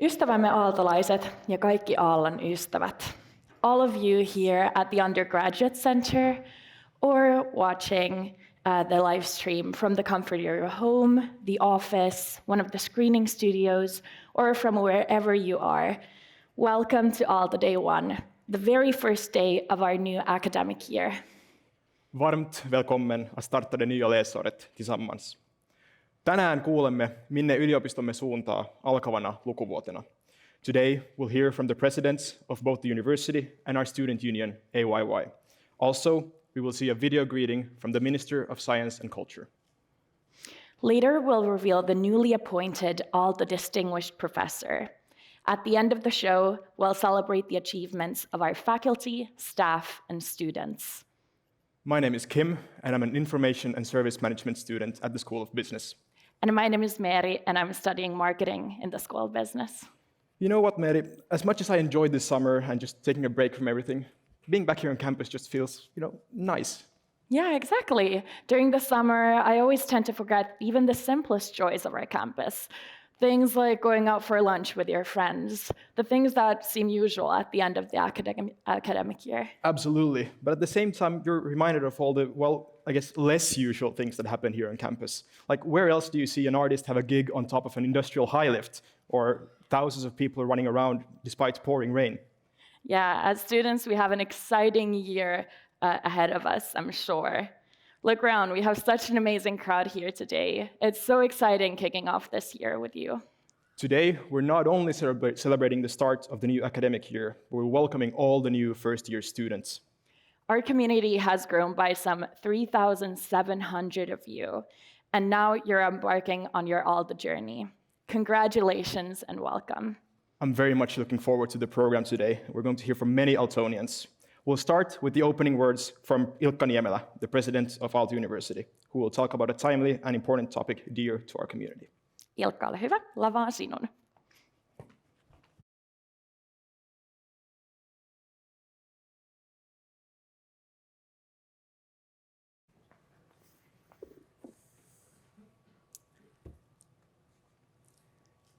Ystävämme aaltolaiset ja kaikki Aallon ystävät. All of you here at the Undergraduate Center or watching the live stream from the comfort of your home, the office, one of the screening studios, or from wherever you are. Welcome to Aalto Day 1, the very first day of our new academic year. Varmt välkommen att starta det nya läsåret tillsammans. Tänään kuulemme, minne yliopistomme suuntaa alkavana lukuvuotena. Today, we'll hear from the presidents of both the university and our student union, AYY. Also, we will see a video greeting from the Minister of Science and Culture. Later, we'll reveal the newly appointed Aalto Distinguished Professor. At the end of the show, we'll celebrate the achievements of our faculty, staff, and students. My name is Kim, and I'm an Information and Service Management student at the School of Business. And my name is Meri, and I'm studying marketing in the School of Business. You know what, Meri? As much as I enjoyed this summer and just taking a break from everything, being back here on campus just feels, nice. Yeah, exactly. During the summer, I always tend to forget even the simplest joys of our campus. Things like going out for lunch with your friends, the things that seem usual at the end of the academic year. Absolutely. But at the same time, you're reminded of all the, less usual things that happen here on campus. Like, where else do you see an artist have a gig on top of an industrial high lift, or thousands of people running around despite pouring rain? Yeah, as students, we have an exciting year ahead of us, I'm sure. Look around, we have such an amazing crowd here today. It's so exciting kicking off this year with you. Today, we're not only celebrating the start of the new academic year, but we're welcoming all the new first-year students. Our community has grown by some 3,700 of you, and now you're embarking on your Aalto journey. Congratulations and welcome. I'm very much looking forward to the program today. We're going to hear from many Aaltonians. We'll start with the opening words from Ilkka Niemelä, the president of Aalto University, who will talk about a timely and important topic dear to our community. Ilkka, ole hyvä. Lava on sinun.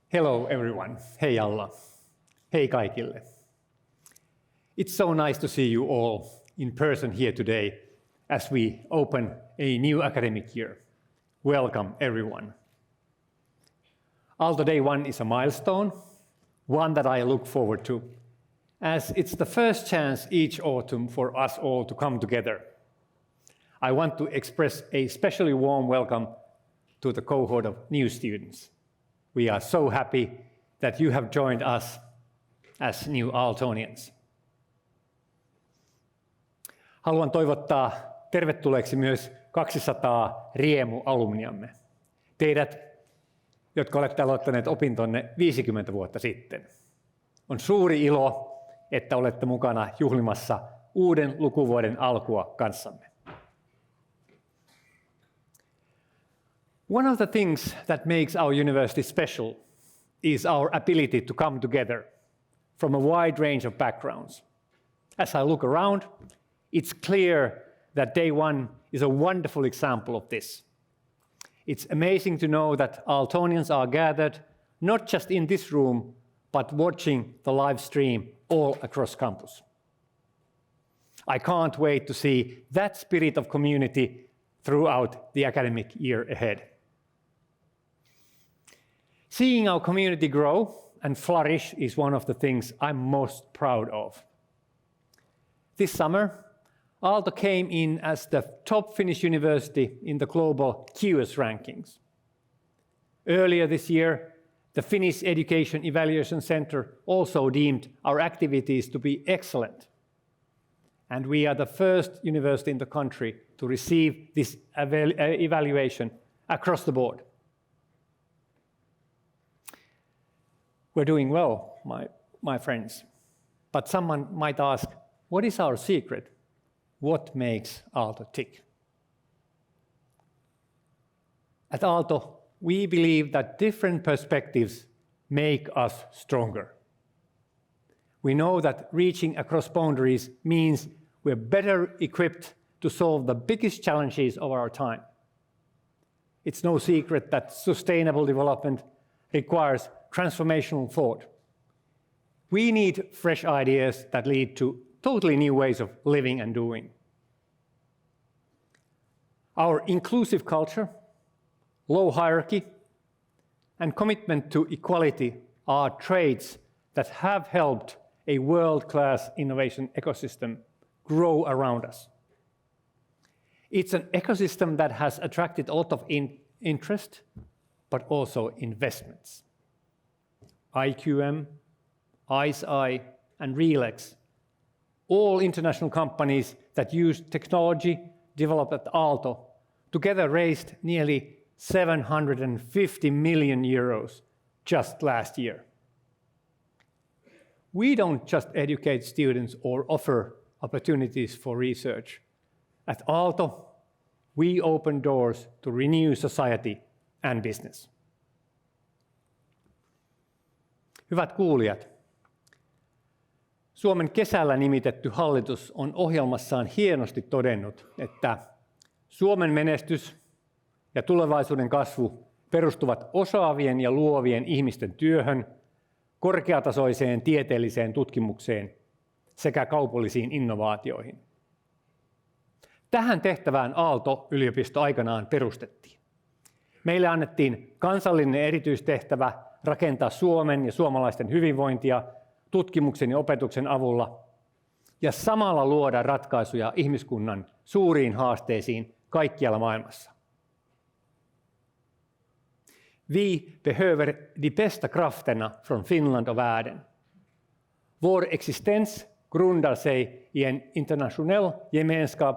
Hello everyone. Hei alla. Hei kaikille. It's so nice to see you all in person here today as we open a new academic year. Welcome everyone. Aalto Day 1 is a milestone, one that I look forward to, as it's the first chance each autumn for us all to come together. I want to express a especially warm welcome to the cohort of new students. We are so happy that you have joined us as new Aaltonians. Haluan toivottaa tervetulleeksi myös 200 Riemu-alumniamme. Teidät, jotka olette aloittaneet opintonne 50 vuotta sitten. On suuri ilo, että olette mukana juhlimassa uuden lukuvuoden alkua kanssamme. One of the things that makes our university special is our ability to come together from a wide range of backgrounds. As I look around, it's clear that Day 1 is a wonderful example of this. It's amazing to know that Aaltonians are gathered not just in this room, but watching the live stream all across campus. I can't wait to see that spirit of community throughout the academic year ahead. Seeing our community grow and flourish is one of the things I'm most proud of. This summer, Aalto came in as the top Finnish university in the global QS rankings. Earlier this year, the Finnish Education Evaluation Center also deemed our activities to be excellent. And we are the first university in the country to receive this evaluation across the board. We're doing well, my friends. But someone might ask, what is our secret? What makes Aalto tick? At Aalto, we believe that different perspectives make us stronger. We know that reaching across boundaries means we're better equipped to solve the biggest challenges of our time. It's no secret that sustainable development requires transformational thought, We need fresh ideas that lead to totally new ways of living and doing. Our inclusive culture, low hierarchy, and commitment to equality are traits that have helped a world-class innovation ecosystem grow around us. It's an ecosystem that has attracted a lot of interest, but also investments. IQM, ICEYE, and RELEX, all international companies that use technology developed at Aalto, together raised nearly 750 million euros just last year. We don't just educate students or offer opportunities for research. At Aalto, we open doors to renew society and business. Hyvät kuulijat, Suomen kesällä nimitetty hallitus on ohjelmassaan hienosti todennut, että Suomen menestys ja tulevaisuuden kasvu perustuvat osaavien ja luovien ihmisten työhön, korkeatasoiseen tieteelliseen tutkimukseen sekä kaupallisiin innovaatioihin. Tähän tehtävään Aalto-yliopisto aikanaan perustettiin. Meille annettiin kansallinen erityistehtävä rakentaa Suomen ja suomalaisten hyvinvointia tutkimuksen ja opetuksen avulla ja samalla luoda ratkaisuja ihmiskunnan suuriin haasteisiin kaikkialla maailmassa. Vi behöver de bästa krafterna från Finland och världen. Vår existens grundar sig i en internationell gemenskap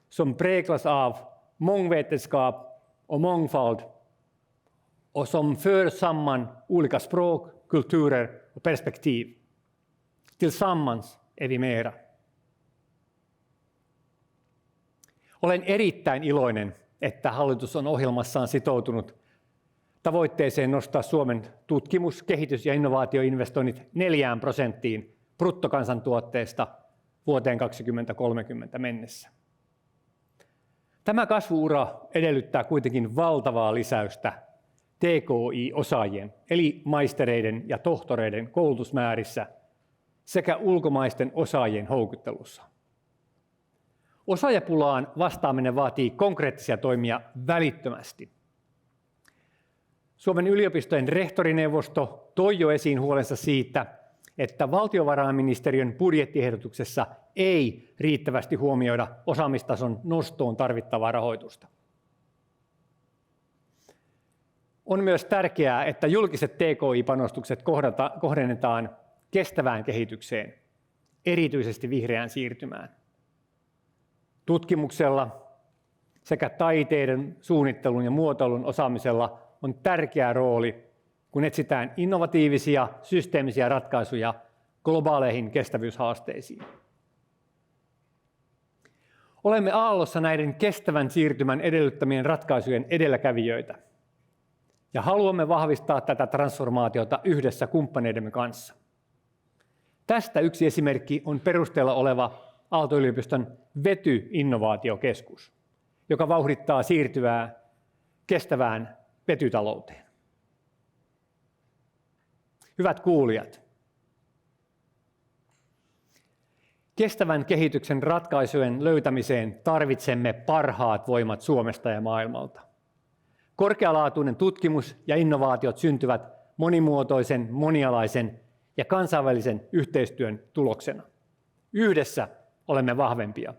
som präglas av mångvetenskap och mångfald och som för samman olika språk, kulturer och perspektiv. Tillsammans är vi mera. Olen erittäin iloinen, että hallitus on ohjelmassaan sitoutunut tavoitteeseen nostaa Suomen tutkimus-, kehitys- ja innovaatioinvestoinnit 4% bruttokansantuotteesta vuoteen 2030 mennessä. Tämä kasvu-ura edellyttää kuitenkin valtavaa lisäystä TKI-osaajien eli maistereiden ja tohtoreiden koulutusmäärissä sekä ulkomaisten osaajien houkuttelussa. Osaajapulaan vastaaminen vaatii konkreettisia toimia välittömästi. Suomen yliopistojen rehtorineuvosto toi jo esiin huolensa siitä, että valtiovarainministeriön budjettiehdotuksessa ei riittävästi huomioida osaamistason nostoon tarvittavaa rahoitusta. On myös tärkeää, että julkiset TKI-panostukset kohdennetaan kestävään kehitykseen, erityisesti vihreään siirtymään. Tutkimuksella sekä taiteiden, suunnittelun ja muotoilun osaamisella on tärkeä rooli, kun etsitään innovatiivisia, systeemisiä ratkaisuja globaaleihin kestävyyshaasteisiin. Olemme Aallossa näiden kestävän siirtymän edellyttämien ratkaisujen edelläkävijöitä ja haluamme vahvistaa tätä transformaatiota yhdessä kumppaneidemme kanssa. Tästä yksi esimerkki on perusteella oleva Aalto-yliopiston Vety-innovaatiokeskus, joka vauhdittaa siirtyvää kestävään vetytalouteen. Hyvät kuulijat, kestävän kehityksen ratkaisujen löytämiseen tarvitsemme parhaat voimat Suomesta ja maailmalta. Korkealaatuinen tutkimus ja innovaatiot syntyvät monimuotoisen, monialaisen ja kansainvälisen yhteistyön tuloksena. Yhdessä olemme vahvempia.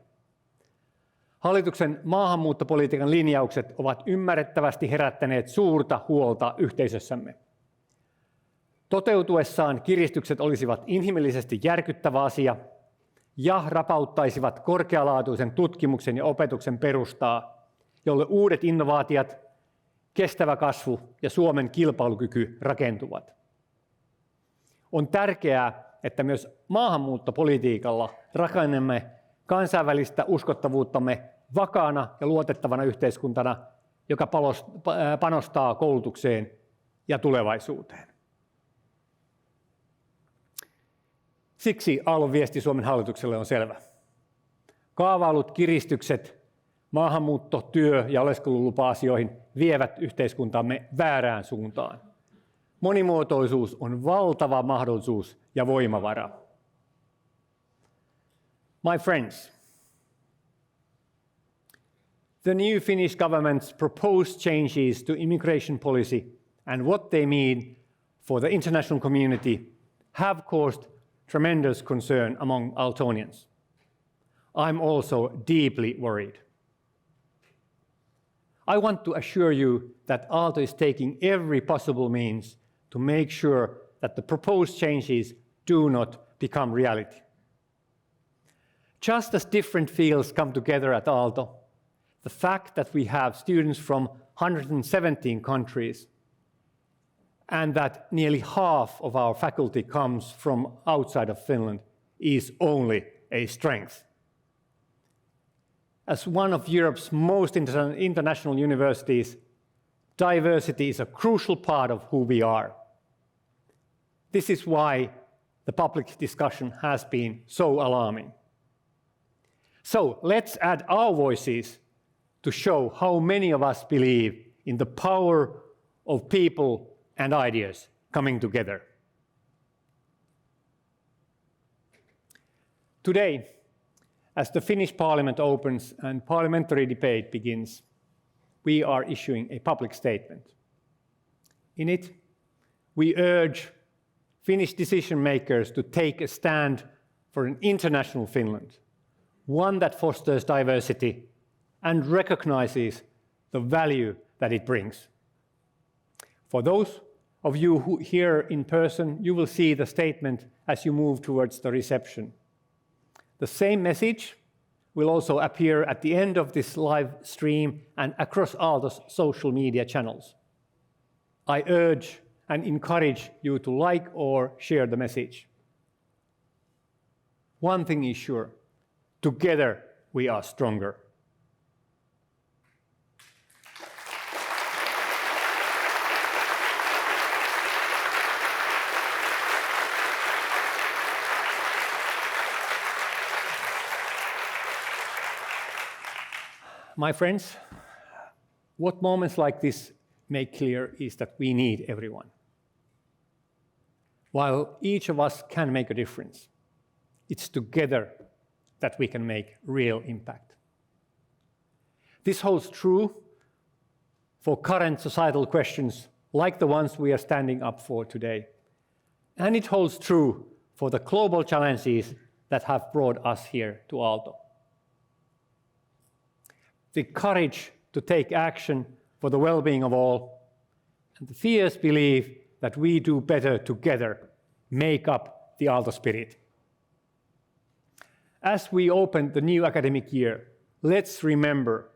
Hallituksen maahanmuuttopolitiikan linjaukset ovat ymmärrettävästi herättäneet suurta huolta yhteisössämme. Toteutuessaan kiristykset olisivat inhimillisesti järkyttävä asia ja rapauttaisivat korkealaatuisen tutkimuksen ja opetuksen perustaa, jolle uudet innovaatiot, kestävä kasvu ja Suomen kilpailukyky rakentuvat. On tärkeää, että myös maahanmuuttopolitiikalla rakennamme kansainvälistä uskottavuuttamme vakaana ja luotettavana yhteiskuntana, joka panostaa koulutukseen ja tulevaisuuteen. Siksi Aallon viesti Suomen hallitukselle on selvä. Kaavailut kiristykset maahanmuutto-, työ- ja oleskelulupa-asioihin vievät yhteiskuntamme väärään suuntaan. Monimuotoisuus on valtava mahdollisuus ja voimavara. My friends, the new Finnish government's proposed changes to immigration policy and what they mean for the international community have caused tremendous concern among Aaltonians. I'm also deeply worried. I want to assure you that Aalto is taking every possible means to make sure that the proposed changes do not become reality. Just as different fields come together at Aalto, the fact that we have students from 117 countries and that nearly half of our faculty comes from outside of Finland is only a strength. As one of Europe's most international universities, diversity is a crucial part of who we are. This is why the public discussion has been so alarming. So let's add our voices to show how many of us believe in the power of people and ideas coming together. Today, as the Finnish Parliament opens and parliamentary debate begins, we are issuing a public statement. In it, we urge Finnish decision makers to take a stand for an international Finland, one that fosters diversity and recognizes the value that it brings. For those of you who here in person, you will see the statement as you move towards the reception. The same message will also appear at the end of this live stream and across Aalto's social media channels. I urge and encourage you to like or share the message. One thing is sure, together we are stronger. My friends, what moments like this make clear is that we need everyone. While each of us can make a difference, it's together that we can make real impact. This holds true for current societal questions like the ones we are standing up for today. And it holds true for the global challenges that have brought us here to Aalto. The courage to take action for the well-being of all, and the fierce belief that we do better together make up the Aalto spirit. As we open the new academic year, let's remember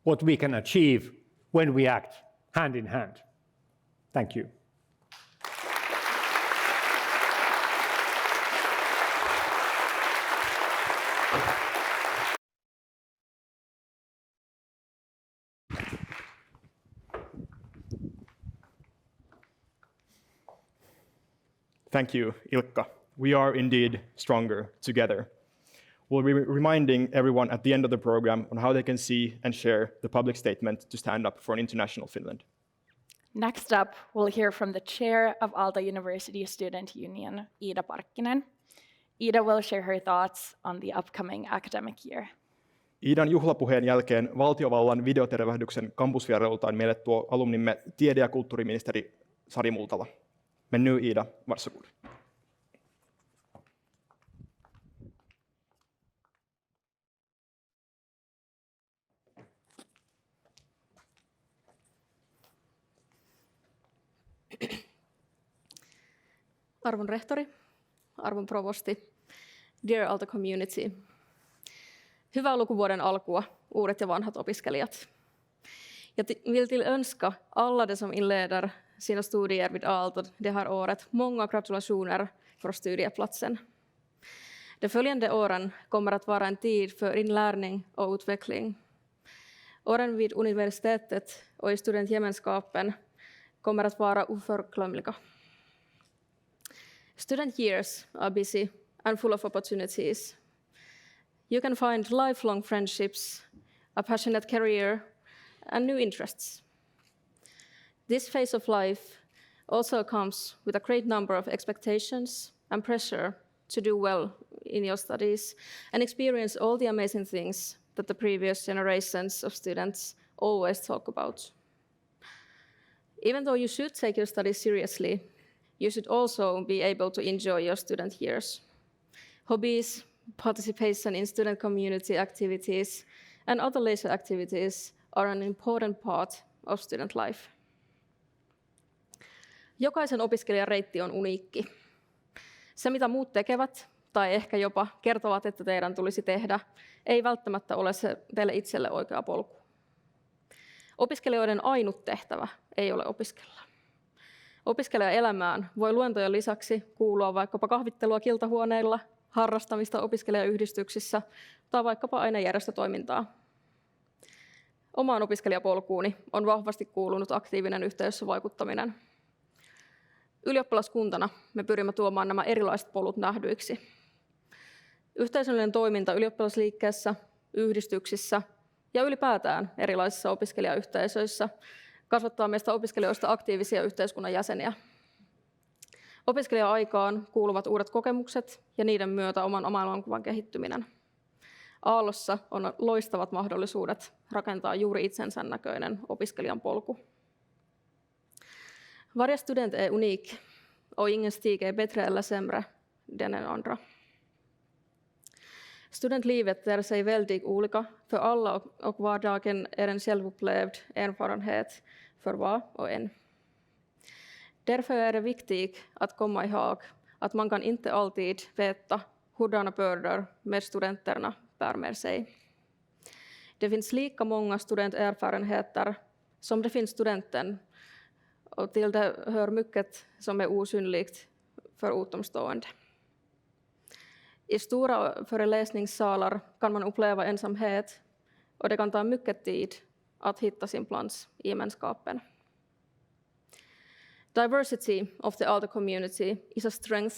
what we can achieve when we act hand in hand. Thank you. Thank you, Ilkka. We are indeed stronger together. We'll be reminding everyone at the end of the program on how they can see and share the public statement to stand up for an international Finland. Next up, we'll hear from the chair of Aalto University Student Union, Ida Parkkinen. Ida will share her thoughts on the upcoming academic year. Iidan juhlapuheen jälkeen valtiovallan videotervehdyksen kampusvierailultaan meille tuo alumnimme tiede- ja kulttuuriministeri Sari Multala. Men nu Ida, varsågod. Arvon rehtori, arvon provosti, dear Aalto community. Hyvää lukuvuoden alkua, uudet ja vanhat opiskelijat. Jag vill tillönska alla de som inleder sina studier vid Aalto det här året många gratulationer för studieplatsen. De följande åren kommer att vara en tid för inlärning och utveckling. Åren vid universitetet och i studentgemenskapen kommer att vara oförglömliga. Student years are busy and full of opportunities. You can find lifelong friendships, a passionate career, and new interests. This phase of life also comes with a great number of expectations and pressure to do well in your studies and experience all the amazing things that the previous generations of students always talk about. Even though you should take your studies seriously, you should also be able to enjoy your student years. Hobbies, participation in student community activities, and other leisure activities are an important part of student life. Jokaisen opiskelijan reitti on uniikki. Se, mitä muut tekevät, tai ehkä jopa kertovat, että teidän tulisi tehdä, ei välttämättä ole se teille itselle oikea polku. Opiskelijoiden ainut tehtävä ei ole opiskella. Opiskelijaelämään voi luentojen lisäksi kuulua vaikkapa kahvittelua kiltahuoneilla, harrastamista opiskelijayhdistyksissä tai vaikkapa ainejärjestötoimintaa. Omaan opiskelijapolkuuni on vahvasti kuulunut aktiivinen yhteisössä vaikuttaminen. Ylioppilaskuntana me pyrimme tuomaan nämä erilaiset polut nähdyiksi. Yhteisöllinen toiminta ylioppilasliikkeessä, yhdistyksissä ja ylipäätään erilaisissa opiskelijayhteisöissä kasvattaa meistä opiskelijoista aktiivisia yhteiskunnan jäseniä. Opiskelija-aikaan kuuluvat uudet kokemukset ja niiden myötä oman maailmankuvan kehittyminen. Aallossa on loistavat mahdollisuudet rakentaa juuri itsensä näköinen opiskelijan polku. Varje student är unik och ingen stig är bättre eller sämre än en andra. Studentlivet ter sig väldigt olika för alla och vardagen är en självupplevd erfarenhet för var och en. Därför är det viktigt att komma ihåg att man kan inte alltid veta hurdana bördor med studenterna bär med sig. Det finns lika många studenterfarenheter som det finns studenten, och till det hör mycket som är osynligt för utomstående. I stora föreläsningssalar kan man uppleva ensamhet, och det kan ta mycket tid att hitta sin plats i gemenskapen. Diversity of the Aalto community is a strength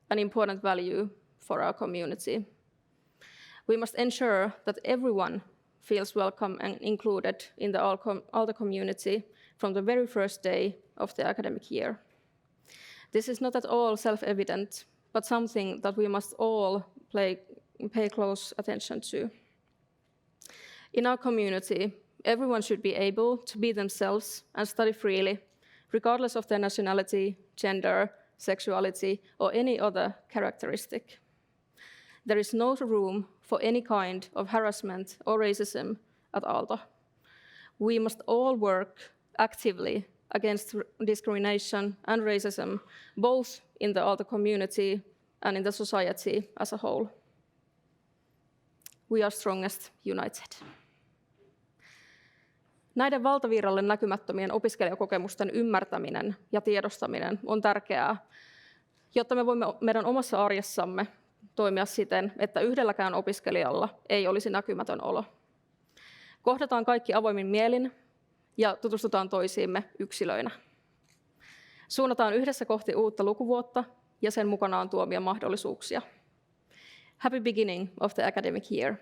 and important value for our community. We must ensure that everyone feels welcome and included in the Aalto community from the very first day of the academic year. This is not at all self-evident, but something that we must all pay close attention to. In our community, everyone should be able to be themselves and study freely, regardless of their nationality, gender, sexuality, or any other characteristic. There is no room for any kind of harassment or racism at Aalto. We must all work actively against discrimination and racism, both in the Aalto community and in the society as a whole. We are strongest united. Näiden valtavirralle näkymättömien opiskelijakokemusten ymmärtäminen ja tiedostaminen on tärkeää, jotta me voimme meidän omassa arjessamme toimia siten, että yhdelläkään opiskelijalla ei olisi näkymätön olo. Kohdataan kaikki avoimin mielin ja tutustutaan toisiimme yksilöinä. Suunnataan yhdessä kohti uutta lukuvuotta ja sen mukanaan tuomia mahdollisuuksia. Happy beginning of the academic year.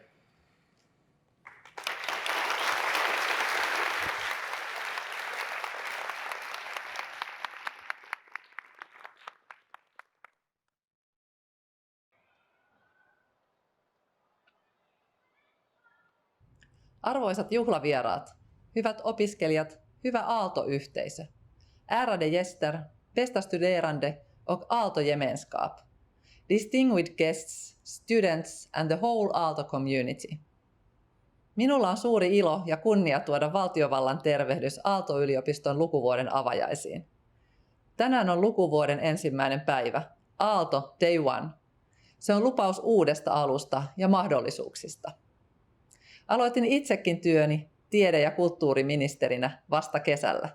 Arvoisat juhlavieraat, hyvät opiskelijat, hyvä Aalto-yhteisö. Ärade gäster, bästa studerande och Aalto-gemenskap. Distinguished guests, students and the whole Aalto community. Minulla on suuri ilo ja kunnia tuoda valtiovallan tervehdys Aalto-yliopiston lukuvuoden avajaisiin. Tänään on lukuvuoden ensimmäinen päivä, Aalto Day One. Se on lupaus uudesta alusta ja mahdollisuuksista. Aloitin itsekin työni tiede- ja kulttuuriministerinä vasta kesällä.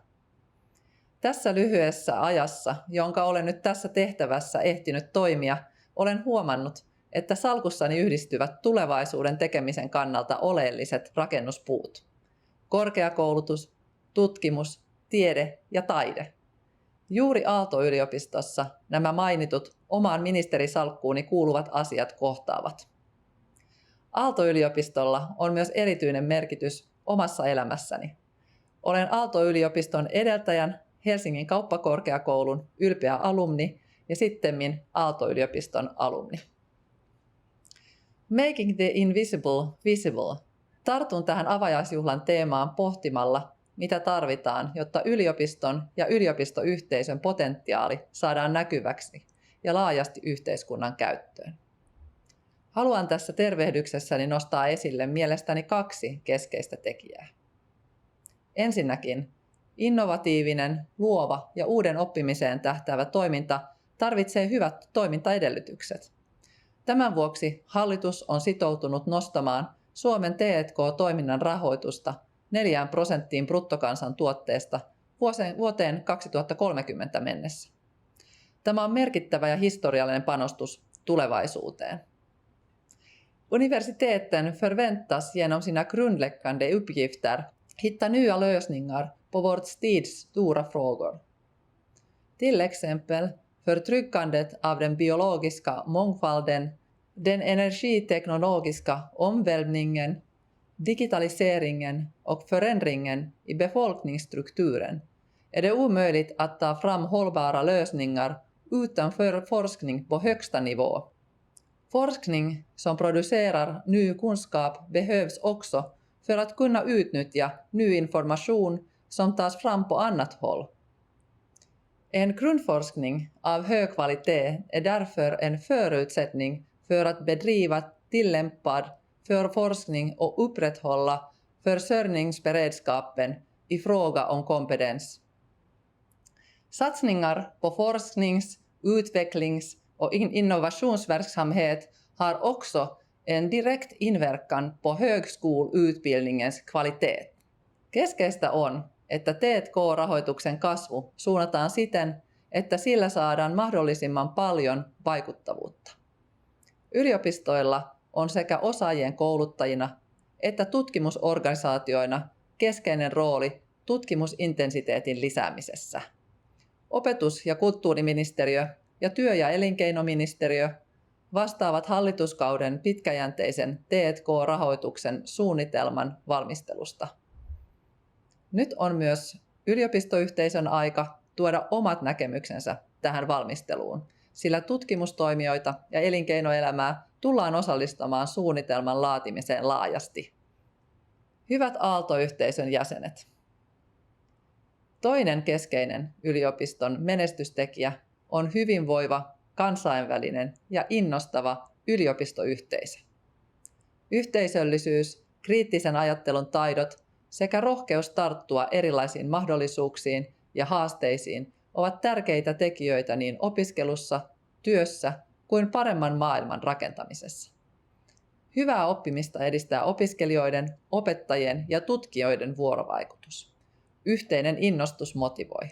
Tässä lyhyessä ajassa, jonka olen nyt tässä tehtävässä ehtinyt toimia, olen huomannut, että salkussani yhdistyvät tulevaisuuden tekemisen kannalta oleelliset rakennuspuut. Korkeakoulutus, tutkimus, tiede ja taide. Juuri Aalto-yliopistossa nämä mainitut omaan ministerisalkkuuni kuuluvat asiat kohtaavat. Aalto-yliopistolla on myös erityinen merkitys omassa elämässäni. Olen Aalto-yliopiston edeltäjän, Helsingin kauppakorkeakoulun ylpeä alumni ja sittemmin Aalto-yliopiston alumni. Making the invisible visible. Tartun tähän avajaisjuhlan teemaan pohtimalla, mitä tarvitaan, jotta yliopiston ja yliopistoyhteisön potentiaali saadaan näkyväksi ja laajasti yhteiskunnan käyttöön. Haluan tässä tervehdyksessäni nostaa esille mielestäni 2 keskeistä tekijää. Ensinnäkin innovatiivinen, luova ja uuden oppimiseen tähtäävä toiminta tarvitsee hyvät toimintaedellytykset. Tämän vuoksi hallitus on sitoutunut nostamaan Suomen T&K-toiminnan rahoitusta 4% bruttokansantuotteesta vuoteen 2030 mennessä. Tämä on merkittävä ja historiallinen panostus tulevaisuuteen. Universiteten förväntas genom sina grundläggande uppgifter hitta nya lösningar på vårt tids stora frågor. Till exempel förtryggandet av den biologiska mångfalden, den energiteknologiska omvälvningen, digitaliseringen och förändringen i befolkningsstrukturen är det omöjligt att ta fram hållbara lösningar utan forskning på högsta nivå. Forskning som producerar ny kunskap behövs också för att kunna utnyttja ny information som tas fram på annat håll. En grundforskning av hög kvalitet är därför en förutsättning för att bedriva tillämpad forskning och upprätthålla försörjningsberedskapen i fråga om kompetens. Satsningar på forsknings-, utvecklings- och innovationsverksamhet har också en direkt inverkan på högskoleutbildningens kvalitet. Keskeistä on, että T&K-rahoituksen kasvu suunnataan siten, että sillä saadaan mahdollisimman paljon vaikuttavuutta. Yliopistoilla on sekä osaajien kouluttajina että tutkimusorganisaatioina keskeinen rooli tutkimusintensiteetin lisäämisessä. Opetus- ja kulttuuriministeriö ja työ- ja elinkeinoministeriö vastaavat hallituskauden pitkäjänteisen T&K-rahoituksen suunnitelman valmistelusta. Nyt on myös yliopistoyhteisön aika tuoda omat näkemyksensä tähän valmisteluun, sillä tutkimustoimijoita ja elinkeinoelämää tullaan osallistamaan suunnitelman laatimiseen laajasti. Hyvät Aalto-yhteisön jäsenet. Toinen keskeinen yliopiston menestystekijä on hyvinvoiva, kansainvälinen ja innostava yliopistoyhteisö. Yhteisöllisyys, kriittisen ajattelun taidot sekä rohkeus tarttua erilaisiin mahdollisuuksiin ja haasteisiin ovat tärkeitä tekijöitä niin opiskelussa, työssä kuin paremman maailman rakentamisessa. Hyvää oppimista edistää opiskelijoiden, opettajien ja tutkijoiden vuorovaikutus. Yhteinen innostus motivoi.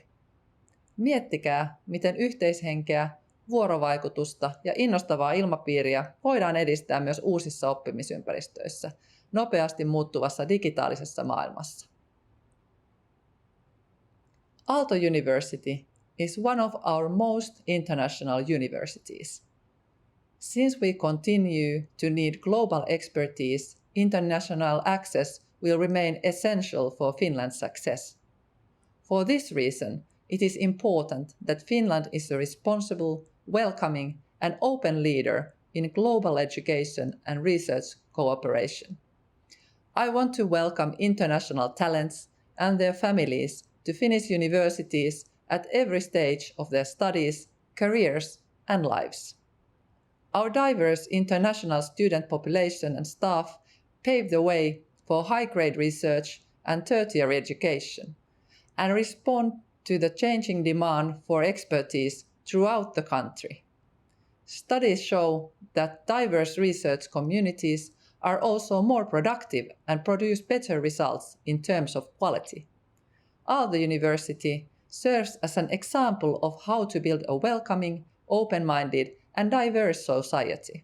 Miettikää, miten yhteishenkeä, vuorovaikutusta ja innostavaa ilmapiiriä voidaan edistää myös uusissa oppimisympäristöissä, nopeasti muuttuvassa digitaalisessa maailmassa. Aalto University is one of our most international universities. Since we continue to need global expertise, international access will remain essential for Finland's success. For this reason, it is important that Finland is a responsible, welcoming, and open leader in global education and research cooperation. I want to welcome international talents and their families to Finnish universities at every stage of their studies, careers, and lives. Our diverse international student population and staff pave the way for high-grade research and tertiary education, and respond to the changing demand for expertise throughout the country. Studies show that diverse research communities are also more productive and produce better results in terms of quality. Aalto University serves as an example of how to build a welcoming, open-minded and diverse society.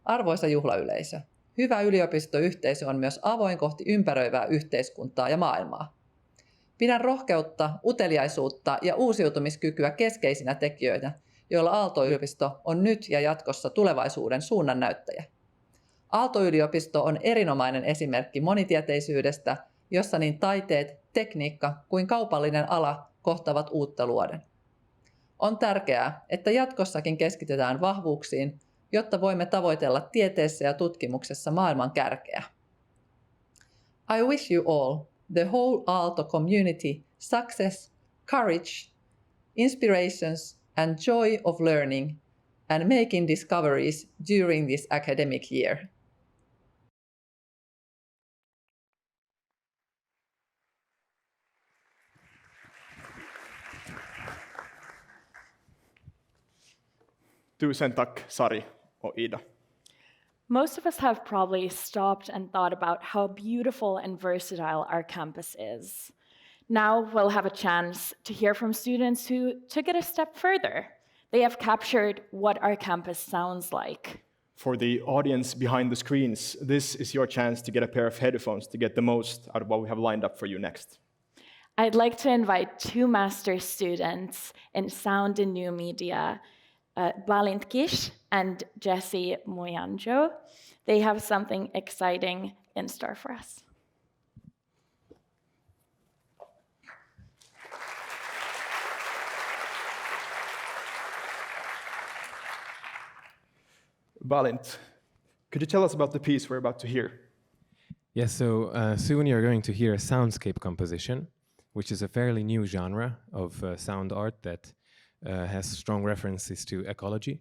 Arvoisa juhlayleisö, hyvä yliopistoyhteisö on myös avoin kohti ympäröivää yhteiskuntaa ja maailmaa. Pidän rohkeutta, uteliaisuutta ja uusiutumiskykyä keskeisinä tekijöinä, joilla Aalto-yliopisto on nyt ja jatkossa tulevaisuuden suunnannäyttäjä. Aalto-yliopisto on erinomainen esimerkki monitieteisyydestä, jossa niin taiteet, tekniikka kuin kaupallinen ala kohtavat uutta luoden. On tärkeää, että jatkossakin keskitytään vahvuuksiin, jotta voimme tavoitella tieteessä ja tutkimuksessa maailman kärkeä. I wish you all, the whole Aalto community, success, courage, inspirations and joy of learning and making discoveries during this academic year. Tusen tack, Sari och Ida. Most of us have probably stopped and thought about how beautiful and versatile our campus is. Now we'll have a chance to hear from students who took it a step further. They have captured what our campus sounds like. For the audience behind the screens, this is your chance to get a pair of headphones to get the most out of what we have lined up for you next. I'd like to invite two master's students in sound and new media, Balint Kish and Jesse Muyanjo. They have something exciting in store for us. Balint, could you tell us about the piece we're about to hear? Yes, so soon you're going to hear a soundscape composition, which is a fairly new genre of sound art that has strong references to ecology.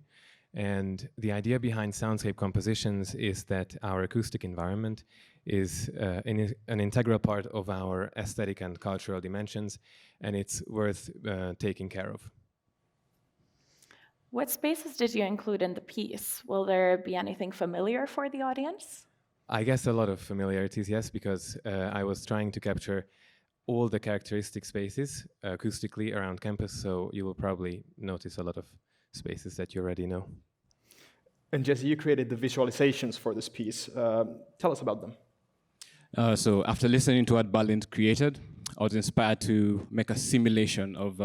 And the idea behind soundscape compositions is that our acoustic environment is an integral part of our aesthetic and cultural dimensions, and it's worth taking care of. What spaces did you include in the piece? Will there be anything familiar for the audience? I guess a lot of familiarities, yes, because I was trying to capture all the characteristic spaces acoustically around campus, so you will probably notice a lot of spaces that you already know. And Jesse, you created the visualizations for this piece. Tell us about them. So after listening to what Balint created, I was inspired to make a simulation of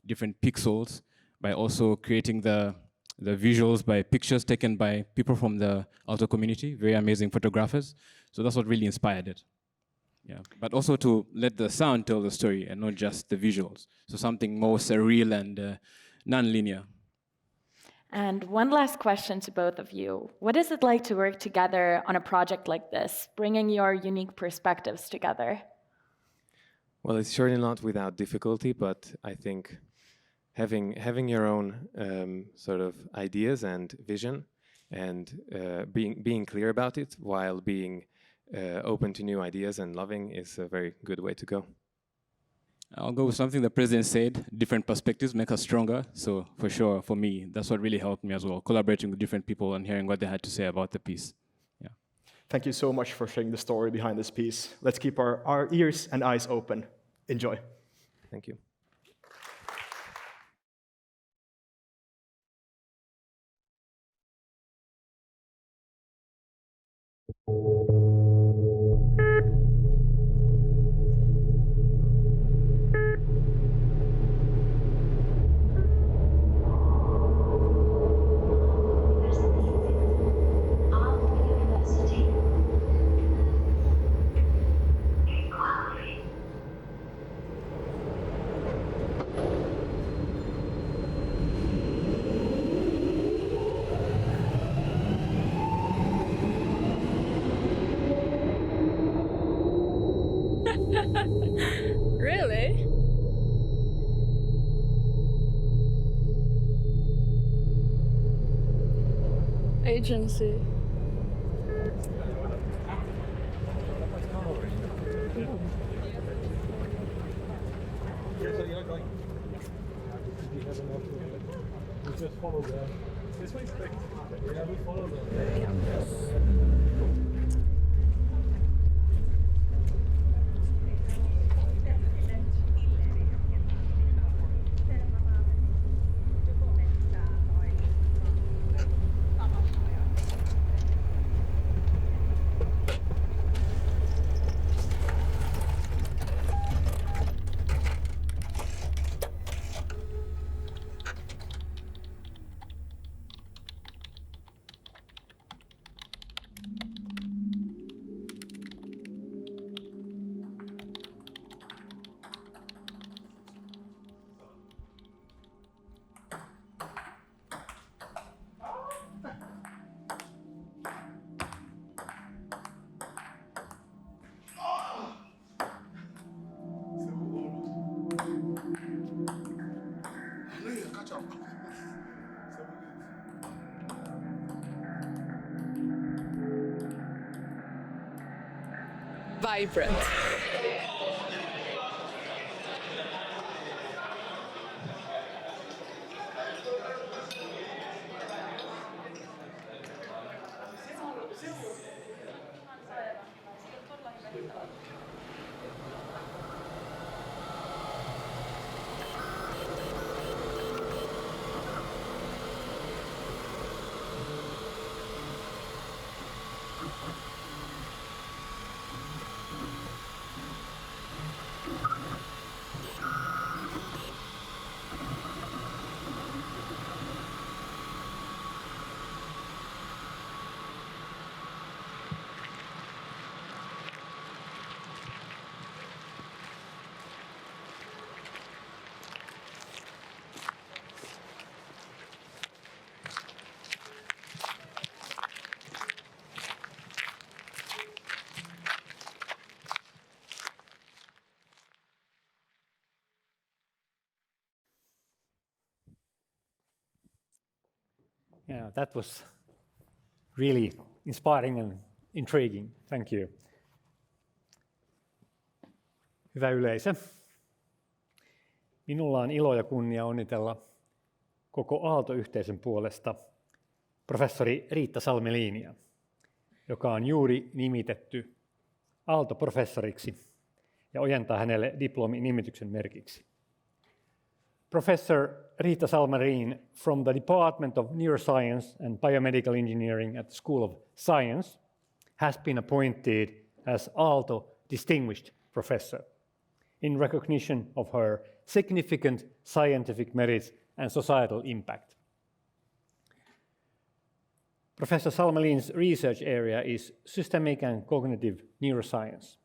different pixels by also creating the visuals by pictures taken by people from the Aalto community, very amazing photographers. So that's what really inspired it. Yeah, but also to let the sound tell the story and not just the visuals. So something more surreal and non-linear. And one last question to both of you. What is it like to work together on a project like this, bringing your unique perspectives together? Well, it's surely not without difficulty, but I think having your own sort of ideas and vision and being clear about it while being open to new ideas and loving is a very good way to go. I'll go with something the president said, different perspectives make us stronger. So for sure, for me, that's what really helped me as well, collaborating with different people and hearing what they had to say about the piece. Yeah. Thank you so much for sharing the story behind this piece. Let's keep our ears and eyes open. Enjoy. Thank you. Really? Agency. vibrant. Yeah, that was really inspiring and intriguing. Thank you. Hyvä yleisö. Minulla on ilo ja kunnia onnitella koko Aalto-yhteisön puolesta professori Riitta Salmelinia, joka on juuri nimitetty Aalto-professoriksi ja ojentaa hänelle diplomi-nimityksen merkiksi. Professor Riitta Salmelin from the Department of Neuroscience and Biomedical Engineering at the School of Science has been appointed as Aalto Distinguished Professor in recognition of her significant scientific merits and societal impact. Professor Salmelin's research area is systemic and cognitive neuroscience.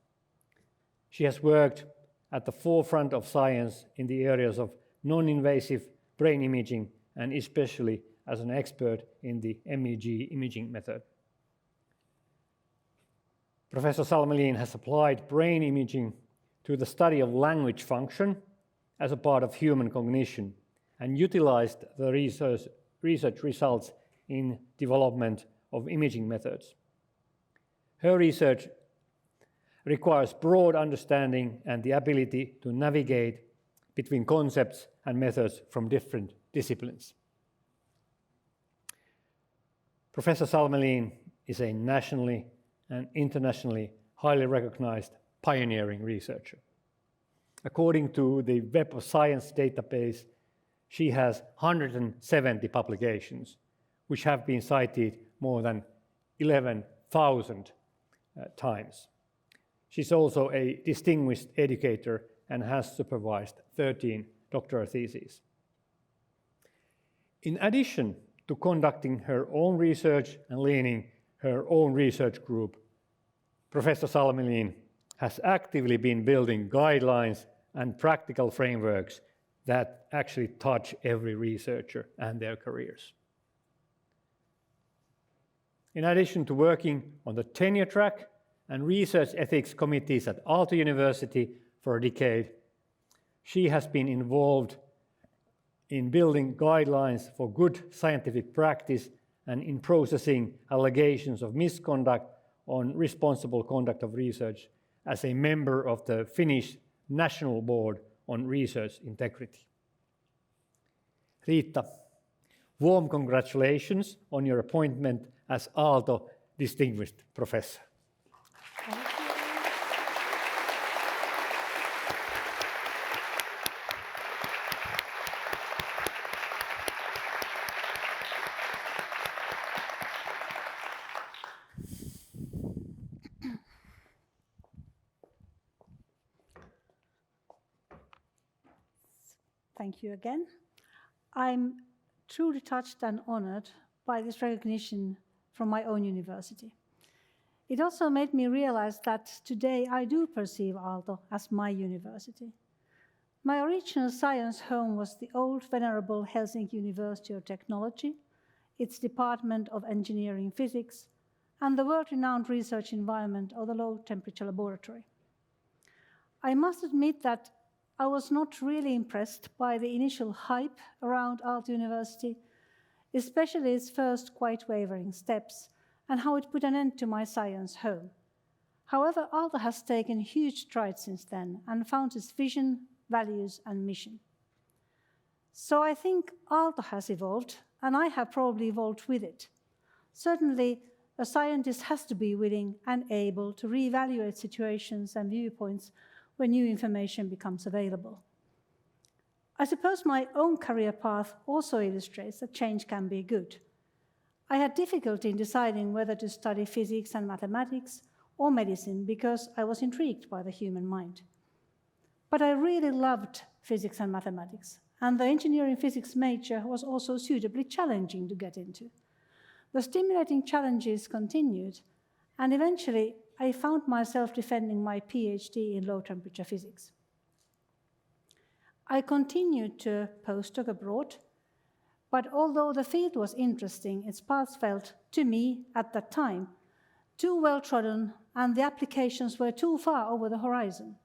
She has worked at the forefront of science in the areas of non-invasive brain imaging and especially as an expert in the MEG imaging method. Professor Salmelin has applied brain imaging to the study of language function as a part of human cognition and utilized the research results in development of imaging methods. Her research requires broad understanding and the ability to navigate between concepts and methods from different disciplines. Professor Salmelin is a nationally and internationally highly recognized pioneering researcher. According to the Web of Science database, she has 170 publications, which have been cited more than 11,000 times. She's also a distinguished educator and has supervised 13 doctoral theses. In addition to conducting her own research and leading her own research group, Professor Salmelin has actively been building guidelines and practical frameworks that actually touch every researcher and their careers. In addition to working on the tenure track and research ethics committees at Aalto University for a decade, she has been involved in building guidelines for good scientific practice and in processing allegations of misconduct on responsible conduct of research as a member of the Finnish National Board on Research Integrity. Riitta, warm congratulations on your appointment as Aalto Distinguished Professor. Thank you again. I'm truly touched and honored by this recognition from my own university. It also made me realize that today I do perceive Aalto as my university. My original science home was the old venerable Helsinki University of Technology, its Department of Engineering Physics, and the world-renowned research environment of the Low Temperature Laboratory. I must admit that I was not really impressed by the initial hype around Aalto University, especially its first quite wavering steps and how it put an end to my science home. However, Aalto has taken huge strides since then and found its vision, values, and mission. So I think Aalto has evolved, and I have probably evolved with it. Certainly, a scientist has to be willing and able to reevaluate situations and viewpoints when new information becomes available. I suppose my own career path also illustrates that change can be good. I had difficulty in deciding whether to study physics and mathematics or medicine because I was intrigued by the human mind. But I really loved physics and mathematics, and the engineering physics major was also suitably challenging to get into. The stimulating challenges continued, and eventually I found myself defending my PhD in low-temperature physics. I continued to postdoc abroad, but although the field was interesting, its paths felt, to me at that time, too well-trodden, and the applications were too far over the horizon.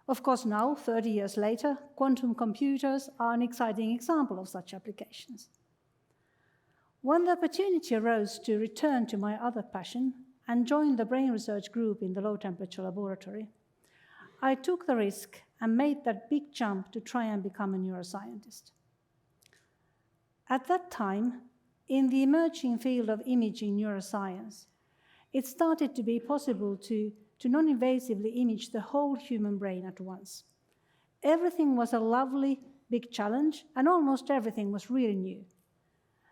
Of course, now, 30 years later, quantum computers are an exciting example of such applications. When the opportunity arose to return to my other passion and join the brain research group in the low-temperature laboratory, I took the risk and made that big jump to try and become a neuroscientist. At that time, in the emerging field of imaging neuroscience, it started to be possible to non-invasively image the whole human brain at once. Everything was a lovely big challenge, and almost everything was really new.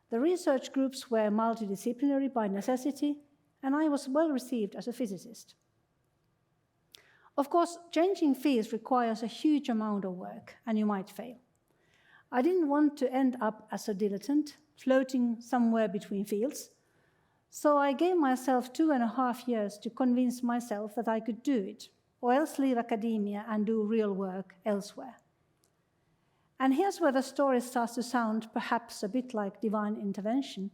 The research groups were multidisciplinary by necessity, and I was well received as a physicist. Of course, changing fields requires a huge amount of work, and you might fail. I didn't want to end up as a dilettante, floating somewhere between fields, so I gave myself 2.5 years to convince myself that I could do it, or else leave academia and do real work elsewhere. And here's where the story starts to sound perhaps a bit like divine intervention,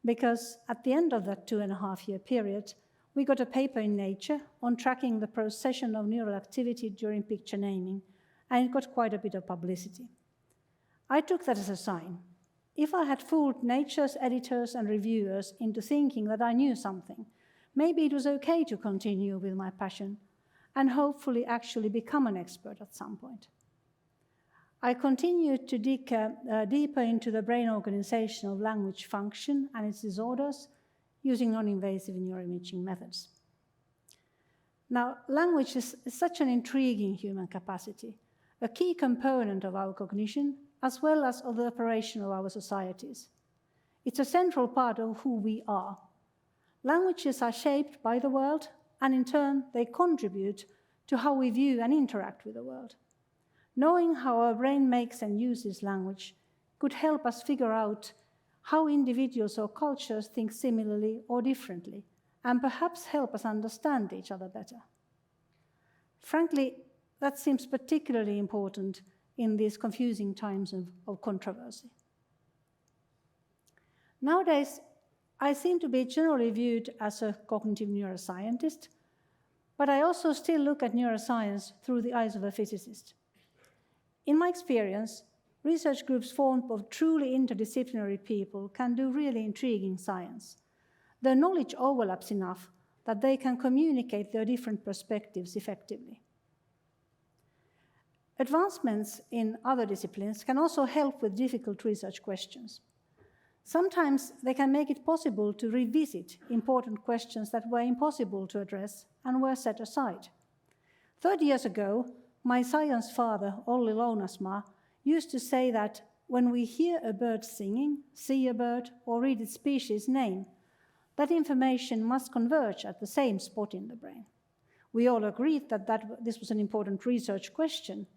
because at the end of that 2.5-year period, we got a paper in Nature on tracking the procession of neural activity during picture naming, and it got quite a bit of publicity. I took that as a sign. If I had fooled Nature's editors and reviewers into thinking that I knew something, maybe it was okay to continue with my passion and hopefully actually become an expert at some point. I continued to dig deeper into the brain organization of language function and its disorders using non-invasive neuroimaging methods. Now, language is such an intriguing human capacity, a key component of our cognition, as well as of the operation of our societies. It's a central part of who we are. Languages are shaped by the world, and in turn, they contribute to how we view and interact with the world. Knowing how our brain makes and uses language could help us figure out how individuals or cultures think similarly or differently, and perhaps help us understand each other better. Frankly, that seems particularly important in these confusing times of controversy. Nowadays, I seem to be generally viewed as a cognitive neuroscientist, but I also still look at neuroscience through the eyes of a physicist. In my experience, research groups formed of truly interdisciplinary people can do really intriguing science. Their knowledge overlaps enough that they can communicate their different perspectives effectively. Advancements in other disciplines can also help with difficult research questions. Sometimes they can make it possible to revisit important questions that were impossible to address and were set aside. 30 years ago, my science father, Olli Lounasmaa, used to say that when we hear a bird singing, see a bird, or read its species name, that information must converge at the same spot in the brain. We all agreed that this was an important research question,